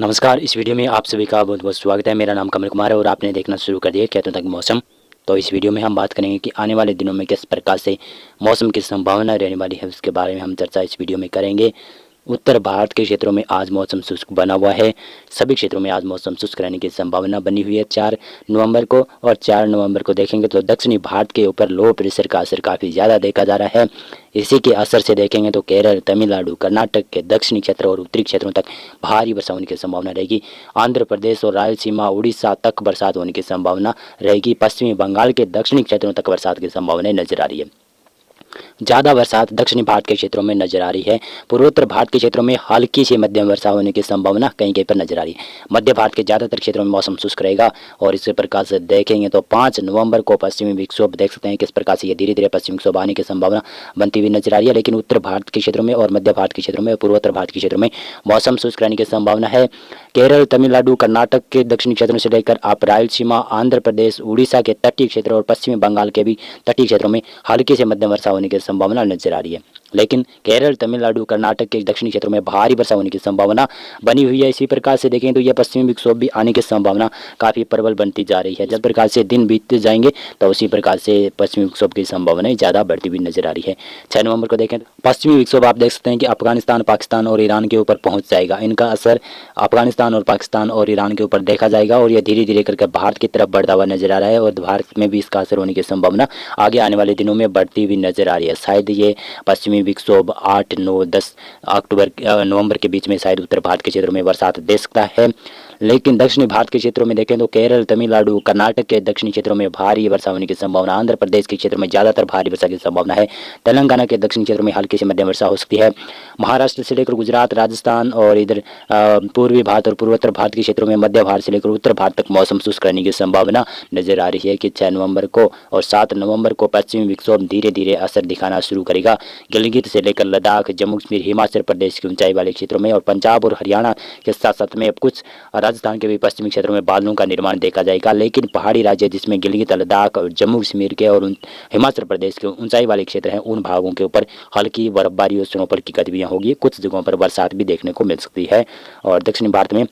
नमस्कार। इस वीडियो में आप सभी का बहुत बहुत स्वागत है। मेरा नाम कमल कुमार है और आपने देखना शुरू कर दिया खेतों तक मौसम। तो इस वीडियो में हम बात करेंगे कि आने वाले दिनों में किस प्रकार से मौसम की संभावना रहने वाली है, उसके बारे में हम चर्चा इस वीडियो में करेंगे। उत्तर भारत के क्षेत्रों में आज मौसम शुष्क बना हुआ है। सभी क्षेत्रों में आज मौसम शुष्क रहने की संभावना बनी हुई है 4 नवंबर को। और 4 नवंबर को देखेंगे तो दक्षिणी भारत के ऊपर लो प्रेशर का असर काफ़ी ज़्यादा देखा जा रहा है। इसी के असर से देखेंगे तो केरल, तमिलनाडु, कर्नाटक के दक्षिणी क्षेत्र और उत्तरी क्षेत्रों तक भारी वर्षा होने की संभावना रहेगी। आंध्र प्रदेश और रायलसीमा, उड़ीसा तक बरसात होने की संभावना रहेगी। पश्चिमी बंगाल के दक्षिणी क्षेत्रों तक बरसात की संभावना नजर आ रही है। ज़्यादा बरसात दक्षिणी भारत के क्षेत्रों में नजर आ रही है। पूर्वोत्तर भारत के क्षेत्रों में हल्की से मध्यम वर्षा होने की संभावना कहीं कहीं पर नजर आ रही है। मध्य भारत के ज़्यादातर क्षेत्रों में मौसम शुष्क रहेगा। और इस प्रकार से देखेंगे तो 5 नवंबर को पश्चिमी विक्षोभ देख सकते हैं किस प्रकार से ये धीरे धीरे पश्चिमी विक्षोभ आने की संभावना बनती हुई नजर आ रही है। लेकिन उत्तर भारत के क्षेत्रों में और मध्य भारत के क्षेत्रों में और पूर्वोत्तर भारत के क्षेत्रों में मौसम शुष्क रहने की संभावना है। केरल, तमिलनाडु, कर्नाटक के दक्षिणी क्षेत्रों से लेकर आप रायलसीमा, आंध्र प्रदेश, उड़ीसा के तटीय क्षेत्र और पश्चिमी बंगाल के भी तटीय क्षेत्रों में हल्की से मध्यम वर्षा होने की संभावना नजर आ रही है। लेकिन केरल, तमिलनाडु, कर्नाटक के दक्षिणी क्षेत्रों में भारी वर्षा होने की संभावना बनी हुई है। इसी प्रकार से देखें तो यह पश्चिमी विक्षोभ भी आने की संभावना काफ़ी प्रबल बनती जा रही है। जिस प्रकार से दिन बीतते जाएंगे तो उसी प्रकार से पश्चिमी विक्षोभ की संभावनाएं ज़्यादा बढ़ती हुई नजर आ रही है। 6 नवंबर को देखें तो पश्चिमी विक्षोभ आप देख सकते हैं कि अफगानिस्तान, पाकिस्तान और ईरान के ऊपर पहुंच जाएगा। इनका असर अफगानिस्तान और पाकिस्तान और ईरान के ऊपर देखा जाएगा और यह धीरे धीरे करके भारत की तरफ बढ़ता हुआ नजर आ रहा है। और भारत में भी इसका असर होने की संभावना आगे आने वाले दिनों में बढ़ती हुई नजर आ रही है। शायद ये पश्चिमी विक्षोभ 8, 9, 10 नवंबर के बीच में शायद उत्तर भारत के क्षेत्रों में बरसात दे सकता है। लेकिन दक्षिणी भारत के क्षेत्रों में देखें तो केरल, तमिलनाडु, कर्नाटक के दक्षिणी क्षेत्रों में भारी वर्षा होने की संभावना, आंध्र प्रदेश के क्षेत्र में ज़्यादातर भारी वर्षा की संभावना है। तेलंगाना के दक्षिणी क्षेत्र में हल्की से मध्यम वर्षा हो सकती है। महाराष्ट्र से लेकर गुजरात, राजस्थान और इधर पूर्वी भारत और पूर्वोत्तर भारत के क्षेत्रों में मध्य भारत से लेकर उत्तर भारत तक मौसम शुष्क रहने की संभावना नजर आ रही है कि 6 नवंबर को और 7 नवंबर को पश्चिमी विक्षोभ धीरे धीरे असर दिखाना शुरू करेगा। गिलगित से लेकर लद्दाख, जम्मू कश्मीर, हिमाचल प्रदेश के ऊंचाई वाले क्षेत्रों में और पंजाब और हरियाणा के साथ साथ में कुछ राजस्थान के भी पश्चिमी क्षेत्रों में बादलों का निर्माण देखा जाएगा। लेकिन पहाड़ी राज्य जिसमें गिलगित, लद्दाख और जम्मू कश्मीर के और हिमाचल प्रदेश के ऊंचाई वाले क्षेत्र हैं, उन भागों के ऊपर हल्की बर्फबारी और स्नोफॉल की गतिविधियां होगी। कुछ जगहों पर बरसात भी देखने को मिल सकती है। और दक्षिणी भारत में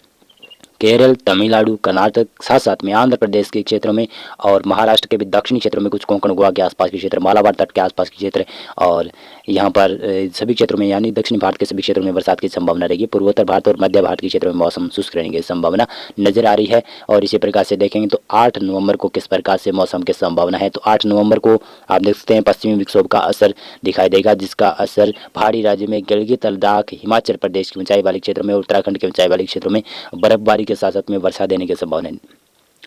केरल, तमिलनाडु, कर्नाटक, साथ साथ में आंध्र प्रदेश के क्षेत्रों में और महाराष्ट्र के भी दक्षिणी क्षेत्रों में कुछ कोंकण, गोवा के आसपास के क्षेत्र, मालाबार तट के आसपास के क्षेत्र और यहाँ पर सभी क्षेत्रों में यानी दक्षिण भारत के सभी क्षेत्रों में बरसात की संभावना रहेगी। पूर्वोत्तर भारत और मध्य भारत के क्षेत्रों में मौसम शुष्क रहने की संभावना नजर आ रही है। और इसी प्रकार से देखेंगे तो 8 नवंबर को किस प्रकार से मौसम की संभावना है। तो 8 नवंबर को आप देख सकते हैं पश्चिमी विक्षोभ का असर दिखाई देगा, जिसका असर पहाड़ी राज्य में गिलगित, लद्दाख, हिमाचल प्रदेश की ऊंचाई वाले क्षेत्रों में, उत्तराखंड के ऊंचाई वाले क्षेत्रों में बर्फबारी के साथ साथ में वर्षा देने की संभावना है।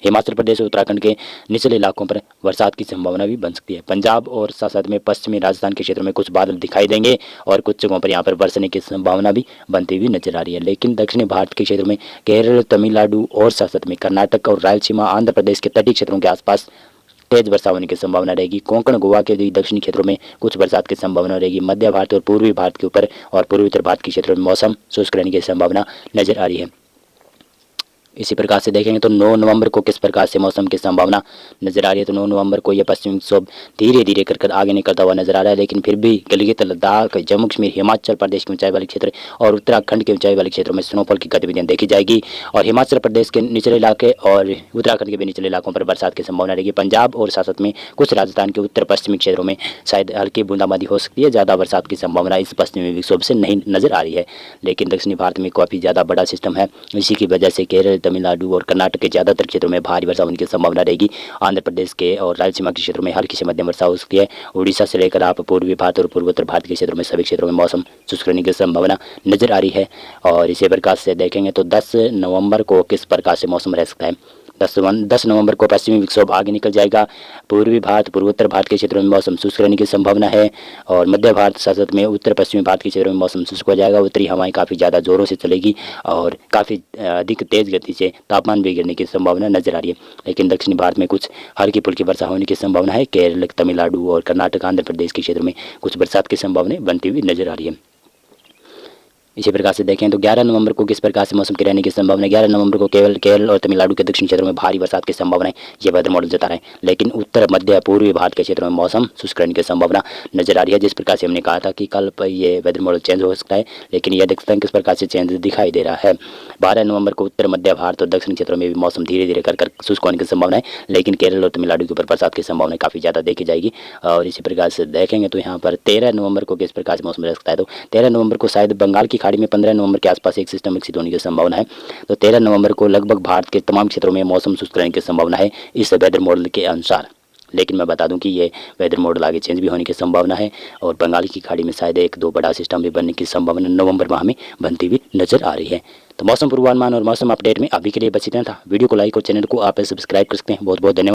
हिमाचल प्रदेश और उत्तराखंड के निचले इलाकों पर बरसात की संभावना भी बन सकती है। पंजाब और साथ साथ में पश्चिमी राजस्थान के क्षेत्र में कुछ बादल दिखाई देंगे और कुछ जगहों पर यहाँ पर बरसने की संभावना भी बनती हुई नजर आ रही है। लेकिन दक्षिणी भारत के क्षेत्र में केरल, तमिलनाडु और साथ साथ में कर्नाटक और रायलसीमा, आंध्र प्रदेश के तटीय क्षेत्रों के आसपास तेज वर्षा होने की संभावना रहेगी। कोंकण, गोवा के दक्षिणी क्षेत्रों में कुछ बरसात की संभावना रहेगी। मध्य भारत और पूर्वी भारत के ऊपर और पूर्वी उत्तर भारत के क्षेत्रों में मौसम शुष्क रहने की संभावना नजर आ रही है। इसी प्रकार से देखेंगे तो 9 नवंबर को किस प्रकार से मौसम की संभावना नजर आ रही है। तो 9 नवंबर को यह पश्चिमी विक्षोभ धीरे धीरे कर आगे निकलता हुआ नजर आ रहा है। लेकिन फिर भी गिलगित, लद्दाख, जम्मू कश्मीर, हिमाचल प्रदेश के ऊंचाई वाले क्षेत्र और उत्तराखंड के ऊंचाई वाले क्षेत्रों में स्नोफॉल की गतिविधियां देखी जाएगी। और हिमाचल प्रदेश के निचले इलाके और उत्तराखंड के भी निचले इलाकों पर बरसात की संभावना रहेगी। पंजाब और साथ साथ में कुछ राजस्थान के उत्तर पश्चिमी क्षेत्रों में शायद हल्की बूंदाबांदी हो सकती है। ज़्यादा बरसात की संभावना इस पश्चिमी विक्षोभ से नहीं नजर आ रही है। लेकिन दक्षिणी भारत में काफ़ी ज़्यादा बड़ा सिस्टम है, इसी की वजह से केरल, तमिलनाडु और कर्नाटक के ज़्यादातर क्षेत्रों में भारी वर्षा होने की संभावना रहेगी। आंध्र प्रदेश के और रायलसीमा के क्षेत्रों में हल्की से मध्यम वर्षा हो सकती है। उड़ीसा से लेकर आप पूर्वी भारत और पूर्वोत्तर भारत के क्षेत्रों में सभी क्षेत्रों में मौसम शुष्क रहने की संभावना नजर आ रही है। और इसी प्रकार से देखेंगे तो 10 नवंबर को किस प्रकार से मौसम रह सकता है। 10 नवंबर को पश्चिमी विक्षोभ आगे निकल जाएगा। पूर्वी भारत, पूर्वोत्तर भारत के क्षेत्रों में मौसम शुष्क रहने की संभावना है। और मध्य भारत साथ साथ में उत्तर पश्चिमी भारत के क्षेत्रों में मौसम शुष्क हो जाएगा। उत्तरी हवाएं काफ़ी ज़्यादा जोरों से चलेगी और काफ़ी अधिक तेज़ गति से तापमान भी गिरने की संभावना नजर आ रही है। लेकिन दक्षिणी भारत में कुछ हल्की फुल्की वर्षा होने की संभावना है। केरल, तमिलनाडु और कर्नाटक, आंध्र प्रदेश के क्षेत्र में कुछ बरसात की संभावना बनती हुई नजर आ रही है। इसी प्रकार से देखें तो 11 नवंबर को किस प्रकार से मौसम के रहने की संभावना है। 11 नवंबर को केवल केरल और तमिलनाडु के दक्षिण क्षेत्रों में भारी बरसात की संभावना है, ये वेदर मॉडल जता रहे हैं। लेकिन उत्तर मध्य पूर्वी भारत के क्षेत्रों में मौसम शुष्क रहने की संभावना नजर आ रही है। जिस प्रकार से हमने कहा था कि कल पर ये वेदर मॉडल चेंज हो सकता है, लेकिन यह देखते हैं किस प्रकार से चेंज दिखाई दे रहा है। 12 नवंबर को उत्तर मध्य भारत और दक्षिण क्षेत्रों में भी मौसम धीरे धीरे कर शुष्क होने की संभावना है, लेकिन केरल और तमिलनाडु के ऊपर बरसात की संभावना काफ़ी ज़्यादा देखी जाएगी। और इसी प्रकार से देखेंगे तो यहाँ पर 13 नवंबर को किस प्रकार से मौसम रह सकता है। तो 13 नवंबर को शायद बंगाल की खाड़ी में 15 नवंबर के आसपास एक सिस्टम विकसित होने की संभावना है। तो 13 नवंबर को लगभग भारत के तमाम क्षेत्रों में मौसम शुष्क रहने की संभावना है इस वेदर मॉडल के अनुसार। लेकिन मैं बता दूं कि ये वेदर मॉडल आगे चेंज भी होने की संभावना है और बंगाल की खाड़ी में शायद 1-2 बड़ा सिस्टम भी बनने की संभावना नवंबर माह में बनती हुई नजर आ रही है। तो मौसम पूर्वानुमान और मौसम अपडेट में अभी के लिए बस इतना था। वीडियो को लाइक और चैनल को आप सब्सक्राइब कर सकते हैं। बहुत बहुत धन्यवाद।